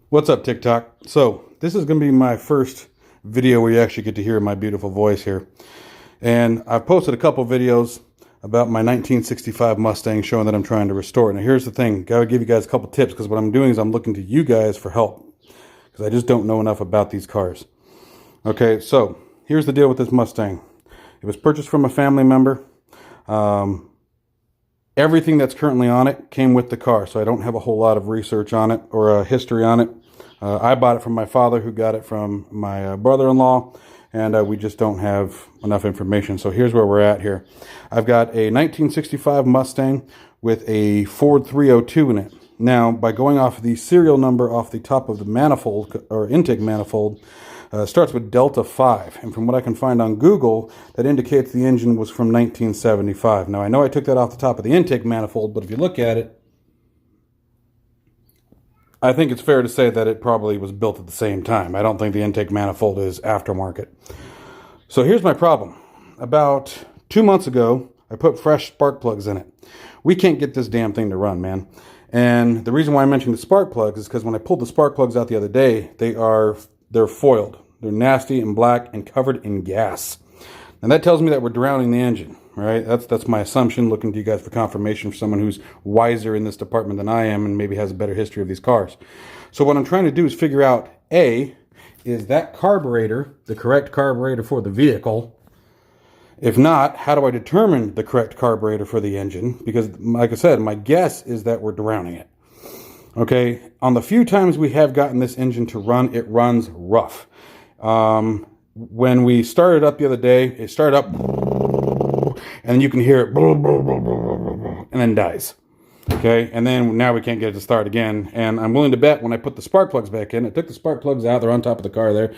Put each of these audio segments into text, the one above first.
What's up, TikTok? So this is going to be my first video where you actually get to hear my beautiful voice here. And I've posted a couple videos about my 1965 Mustang showing that I'm trying to restore it. Now here's the thing, gotta give you guys a couple tips, because what I'm doing is I'm looking to you guys for help, because I just don't know enough about these cars. Okay, so here's the deal with this Mustang. It was purchased from a family member. Everything that's currently on it came with the car, so I don't have a whole lot of research on it or history on it. I bought it from my father, who got it from my brother-in-law, and we just don't have enough information. So here's where we're at here. I've got a 1965 Mustang with a Ford 302 in it. Now, by going off the serial number off the top of the manifold, or intake manifold, starts with Delta 5, and from what I can find on Google, that indicates the engine was from 1975. Now, I know I took that off the top of the intake manifold, but if you look at it, I think it's fair to say that it probably was built at the same time. I don't think the intake manifold is aftermarket. So here's my problem. About 2 months ago, I put fresh spark plugs in it. We can't get this damn thing to run, man. And the reason why I mentioned the spark plugs is because when I pulled the spark plugs out the other day, they're foiled. They're nasty and black and covered in gas. And that tells me that we're drowning the engine, right? That's my assumption, looking to you guys for confirmation for someone who's wiser in this department than I am and maybe has a better history of these cars. So what I'm trying to do is figure out, A, is that carburetor the correct carburetor for the vehicle? If not, how do I determine the correct carburetor for the engine? Because, like I said, my guess is that we're drowning it. Okay, on the few times we have gotten this engine to run, it runs rough. When we started up the other day, it started up, and you can hear it, and then dies. Okay, and then now we can't get it to start again. And I'm willing to bet when I put the spark plugs back in, I took the spark plugs out, they're on top of the car there.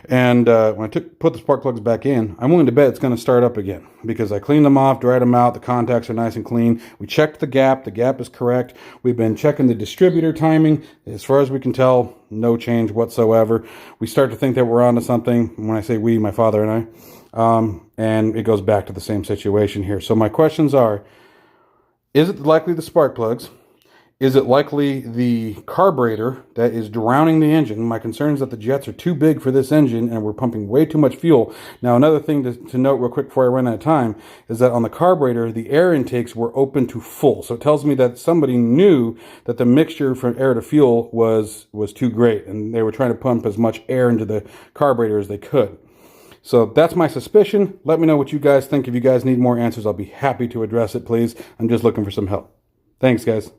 And when I put the spark plugs back in, I'm willing to bet it's going to start up again, because I cleaned them off, dried them out, the contacts are nice and clean. We checked the gap is correct. We've been checking the distributor timing. As far as we can tell, no change whatsoever. We start to think that we're onto something. When I say we, my father and I, and it goes back to the same situation here. So my questions are, is it likely the spark plugs? Is it likely the carburetor that is drowning the engine? My concern is that the jets are too big for this engine and we're pumping way too much fuel. Now, another thing to note real quick before I run out of time is that on the carburetor, the air intakes were open to full. So it tells me that somebody knew that the mixture from air to fuel was too great, and they were trying to pump as much air into the carburetor as they could. So that's my suspicion. Let me know what you guys think. If you guys need more answers, I'll be happy to address it, please. I'm just looking for some help. Thanks, guys.